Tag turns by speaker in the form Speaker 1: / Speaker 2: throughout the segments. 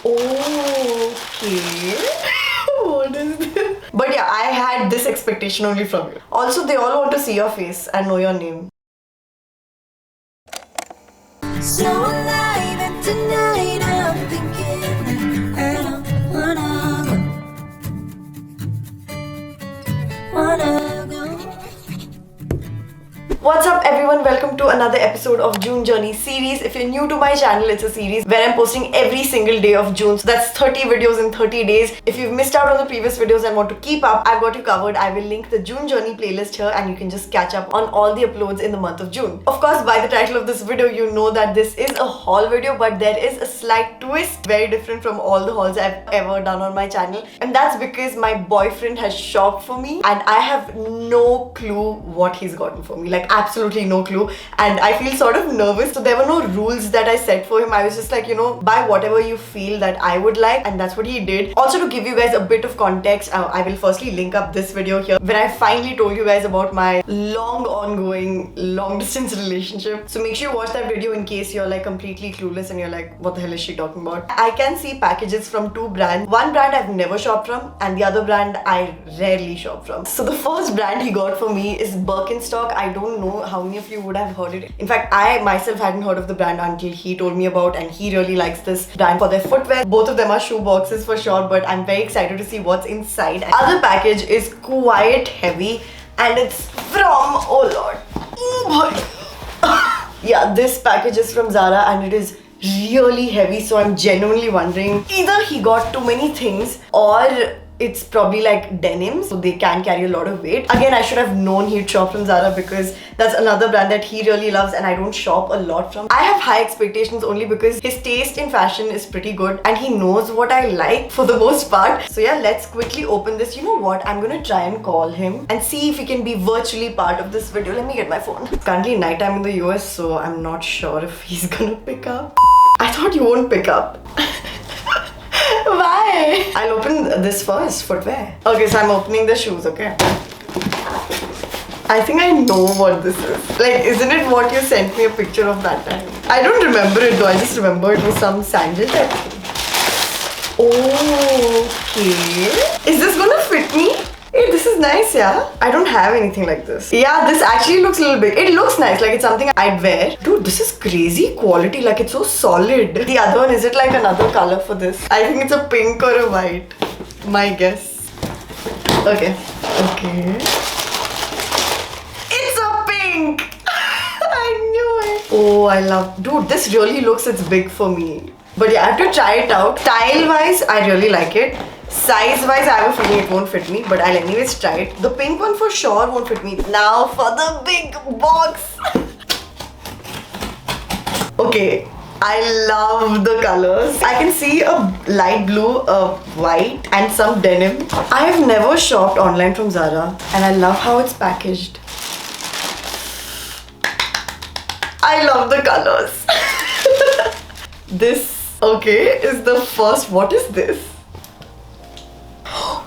Speaker 1: Okay. What is this? But yeah, I had this expectation only from you. Also, they all want to see your face and know your name.
Speaker 2: So alive and tonight I'm thinking I don't wanna go.
Speaker 1: What's up everyone, welcome to another episode of June Journey series. If you're new to my channel, it's a series where I'm posting every single day of June. So that's 30 videos in 30 days. If you've missed out on the previous videos and want to keep up, I've got you covered. I will link the June Journey playlist here and you can just catch up on all the uploads in the month of June. Of course, by the title of this video, you know that this is a haul video, but there is a slight twist, very different from all the hauls I've ever done on my channel. And that's because my boyfriend has shopped for me and I have no clue what he's gotten for me. Like, absolutely no clue, and I feel sort of nervous. So there were no rules that I set for him. I was just like, you know, buy whatever you feel that I would like, and that's what he did. Also, to give you guys a bit of context, I will firstly link up this video here where I finally told you guys about my long ongoing long distance relationship. So make sure you watch that video in case you're like completely clueless and you're like, what the hell is she talking about? I can see packages from two brands. One brand I've never shopped from and the other brand I rarely shop from. So the first brand he got for me is Birkenstock. I don't know how many of you would have heard it. In fact, I myself hadn't heard of the brand until he told me about, and he really likes this brand for their footwear. Both of them are shoe boxes for sure, but I'm very excited to see what's inside. Other package is quite heavy and it's from, oh lord, oh boy. Yeah, this package is from Zara and it is really heavy, so I'm genuinely wondering either he got too many things or it's probably like denim, so they can carry a lot of weight. Again, I should have known he'd shop from Zara because that's another brand that he really loves and I don't shop a lot from. I have high expectations only because his taste in fashion is pretty good and he knows what I like for the most part. So yeah, let's quickly open this. You know what? I'm gonna try and call him and see if he can be virtually part of this video. Let me get my phone. It's currently nighttime in the US, so I'm not sure if he's gonna pick up. I thought you won't pick up. Why? I'll open this first, footwear. Okay, so I'm opening the shoes, okay? I think I know what this is. Like, isn't it what you sent me a picture of that time? I don't remember it though, I just remember it was some sandal type thing. Okay. Is this gonna fit me? Hey, this is nice, yeah? I don't have anything like this. Yeah, this actually looks a little big. It looks nice, like it's something I'd wear. Dude, this is crazy quality, like it's so solid. The other one, is it like another color for this? I think it's a pink or a white. My guess. Okay. Okay. It's a pink! I knew it. Oh, I love... Dude, this really looks it's big for me. But yeah, I have to try it out. Style-wise, I really like it. Size-wise, I have a feeling it won't fit me, but I'll anyways try it. The pink one for sure won't fit me. Now for the big box. Okay, I love the colors. I can see a light blue, a white, and some denim. I have never shopped online from Zara, and I love how it's packaged. I love the colors. This, okay, is the first. What is this?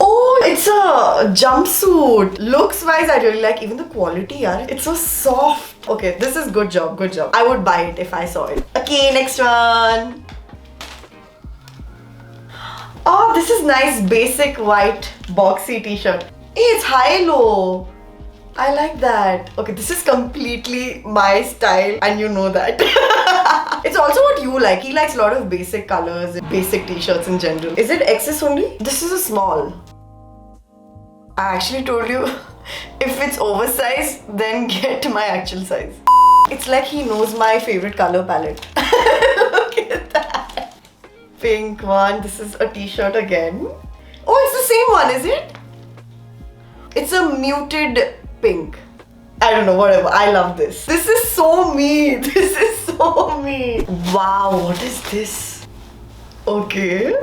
Speaker 1: Oh, it's a jumpsuit. Looks wise, I really like even the quality, yeah. It's so soft. Okay, this is good job, good job. I would buy it if I saw it. Okay, next one. Oh, this is nice basic white boxy t-shirt. Hey, it's high-low. I like that. Okay, this is completely my style and you know that. It's also what you like. He likes a lot of basic colors and basic t-shirts in general. Is it XS only? This is a small. I actually told you if it's oversized, then get my actual size. It's like he knows my favorite color palette. Look at that. Pink one. This is a t-shirt again. Oh, it's the same one, is it? It's a muted pink. I don't know, whatever. I love this. This is so me. This is so me. Wow, what is this? Okay.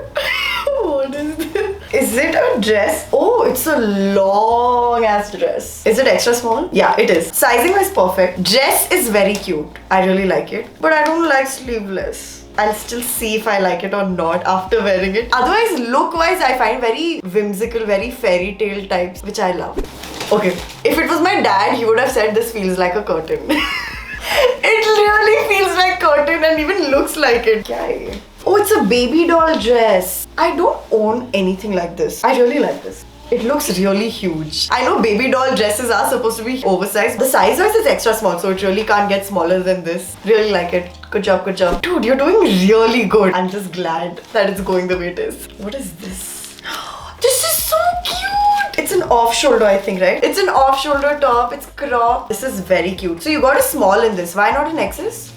Speaker 1: What is this? Is it a dress? Oh, it's a long ass dress. Is it extra small? Yeah, it is. Sizing is perfect. Dress is very cute. I really like it. But I don't like sleeveless. I'll still see if I like it or not after wearing it. Otherwise, look-wise, I find very whimsical, very fairy tale types, which I love. Okay, if it was my dad, he would have said this feels like a curtain. It really feels like curtain and even looks like it. Kya hai ye? Oh, it's a baby doll dress. I don't own anything like this. I really like this. It looks really huge. I know baby doll dresses are supposed to be oversized. The size wise is extra small, so it really can't get smaller than this. Really like it. Good job, good job. Dude, you're doing really good. I'm just glad that it's going the way it is. What is this? This is so cute. It's an off-shoulder, I think, right? It's an off-shoulder top. It's cropped. This is very cute. So you got a small in this. Why not an XS?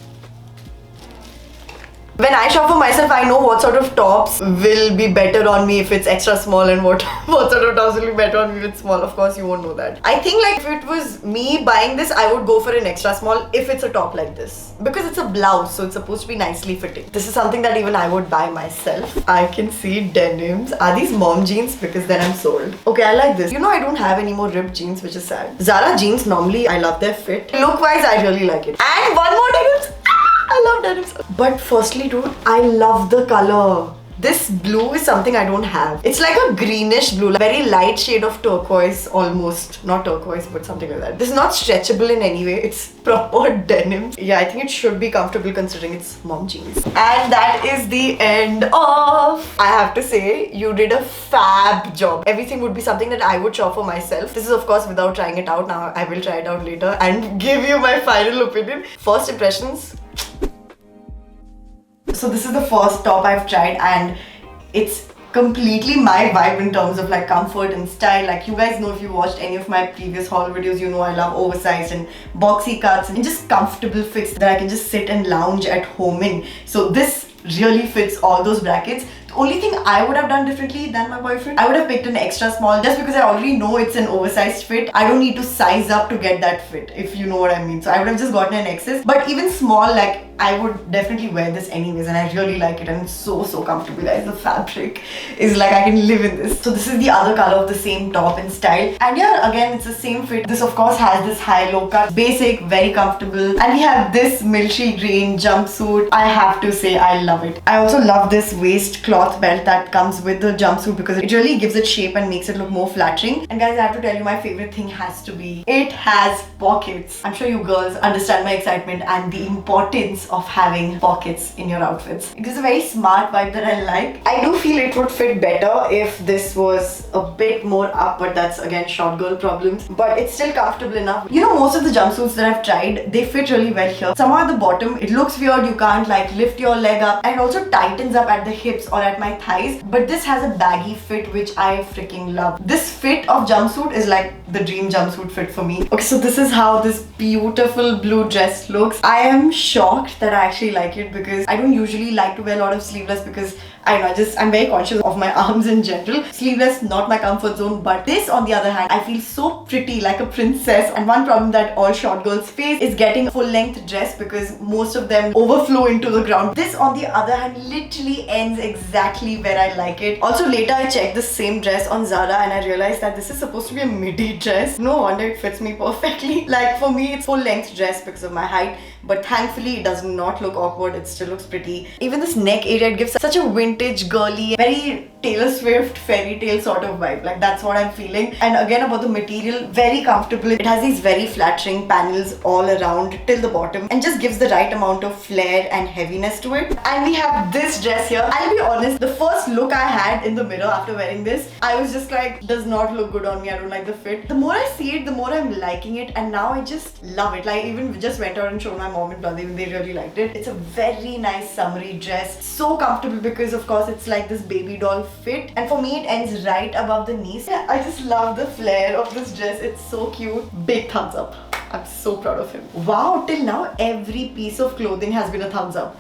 Speaker 1: When I shop for myself, I know what sort of tops will be better on me if it's extra small and what sort of tops will be better on me if it's small. Of course, you won't know that. I think like if it was me buying this, I would go for an extra small if it's a top like this. Because it's a blouse, so it's supposed to be nicely fitting. This is something that even I would buy myself. I can see denims. Are these mom jeans? Because then I'm sold. Okay, I like this. You know, I don't have any more ripped jeans, which is sad. Zara jeans, normally I love their fit. Look-wise, I really like it. And one more denims. I love denims. But firstly, dude, I love the color. This blue is something I don't have. It's like a greenish blue, like very light shade of turquoise almost. Not turquoise, but something like that. This is not stretchable in any way. It's proper denim. Yeah, I think it should be comfortable considering it's mom jeans. And that is the end of... I have to say, you did a fab job. Everything would be something that I would shop for myself. This is of course without trying it out. Now I will try it out later and give you my final opinion. First impressions. So this is the first top I've tried and it's completely my vibe in terms of like comfort and style. Like you guys know, if you watched any of my previous haul videos, you know I love oversized and boxy cuts and just comfortable fits that I can just sit and lounge at home in. So this really fits all those brackets. The only thing I would have done differently than my boyfriend, I would have picked an extra small just because I already know it's an oversized fit. I don't need to size up to get that fit, if you know what I mean. So I would have just gotten an XS. But even small, like I would definitely wear this anyways and I really like it and it's so comfortable, guys. The fabric is like I can live in this. So this is the other color of the same top and style. And yeah, again, it's the same fit. This of course has this high-low cut, basic, very comfortable. And we have this military green jumpsuit. I have to say I love it. I also love this waist cloth belt that comes with the jumpsuit because it really gives it shape and makes it look more flattering. And guys, I have to tell you, my favorite thing has to be, it has pockets. I'm sure you girls understand my excitement and the importance of having pockets in your outfits. It is a very smart vibe that I like. I do feel it would fit better if this was a bit more up, but that's again short girl problems. But it's still comfortable enough. You know, most of the jumpsuits that I've tried, they fit really well here. Somehow at the bottom, it looks weird. You can't like lift your leg up and it also tightens up at the hips or at my thighs. But this has a baggy fit, which I freaking love. This fit of jumpsuit is like the dream jumpsuit fit for me. Okay, so this is how this beautiful blue dress looks. I am shocked that I actually like it because I don't usually like to wear a lot of sleeveless because I don't know, I'm very conscious of my arms in general. Sleeveless, not my comfort zone, but this on the other hand, I feel so pretty like a princess. And one problem that all short girls face is getting a full length dress because most of them overflow into the ground. This on the other hand literally ends exactly where I like it. Also later I checked the same dress on Zara and I realized that this is supposed to be a midi dress. No wonder it fits me perfectly. Like for me, it's full length dress because of my height, but thankfully it does not look awkward. It still looks pretty. Even this neck area, it gives such a vintage girly, very Taylor Swift fairy tale sort of vibe. Like that's what I'm feeling. And again about the material, very comfortable. It has these very flattering panels all around till the bottom and just gives the right amount of flair and heaviness to it. And we have this dress here. I'll be honest, the first look I had in the mirror after wearing this, I was just like, does not look good on me. I don't like the fit. The more I see it, the more I'm liking it, and now I just love it. Like even just went out and showed my mom and brother, even they really liked it. It's a very nice summery dress. So comfortable because of course it's like this baby doll fit, and for me it ends right above the knees. Yeah, I just love the flare of this dress. It's so cute. Big thumbs up. I'm so proud of him. Wow, till now every piece of clothing has been a thumbs up.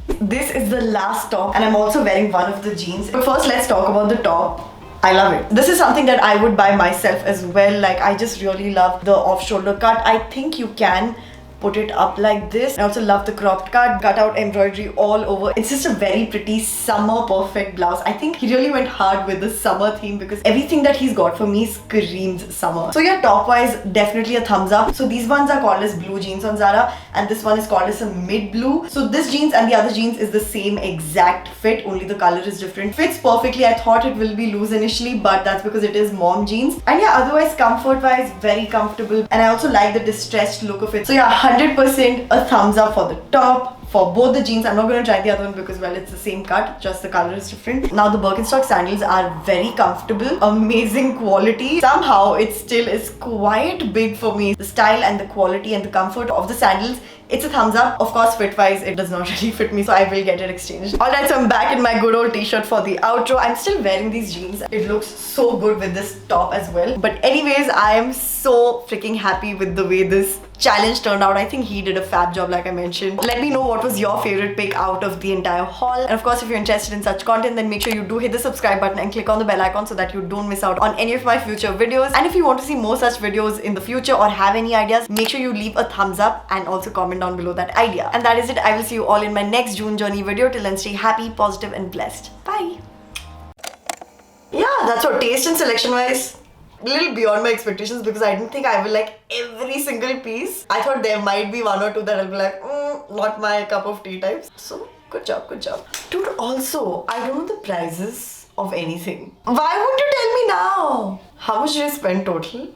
Speaker 1: This is the last top and I'm also wearing one of the jeans. But first let's talk about the top. I love it. This is something that I would buy myself as well. Like I just really love the off-shoulder cut. I think you can put it up like this. I also love the cropped cut out embroidery all over. It's just a very pretty summer perfect blouse. I think he really went hard with the summer theme because everything that he's got for me screams summer. So yeah, top wise definitely a thumbs up. So these ones are called as blue jeans on Zara and this one is called as a mid blue. So this jeans and the other jeans is the same exact fit, only the color is different. Fits perfectly. I thought it will be loose initially, but that's because it is mom jeans. And yeah, otherwise comfort wise very comfortable, and I also like the distressed look of it. So yeah, 100% a thumbs up for the top, for both the jeans. I'm not going to try the other one because, well, it's the same cut, just the color is different. Now the Birkenstock sandals are very comfortable, amazing quality. Somehow it still is quite big for me. The style and the quality and the comfort of the sandals, it's a thumbs up. Of course, fit-wise, it does not really fit me, so I will get it exchanged. Alright, so I'm back in my good old t-shirt for the outro. I'm still wearing these jeans. It looks so good with this top as well. But anyways, I am so freaking happy with the way this challenge turned out. I think he did a fab job, like I mentioned. Let me know what was your favorite pick out of the entire haul. And of course, if you're interested in such content, then make sure you do hit the subscribe button and click on the bell icon so that you don't miss out on any of my future videos. And if you want to see more such videos in the future or have any ideas, make sure you leave a thumbs up and also comment down below that idea. And that is it. I will see you all in my next June journey video. Till then, stay happy, positive and blessed. Bye. Yeah, that's what taste and selection wise. A little beyond my expectations because I didn't think I will like every single piece. I thought there might be one or two that I'll be like, not my cup of tea types. So, good job, good job. Dude, also, I don't know the prices of anything. Why won't you tell me now? How much did you spend total?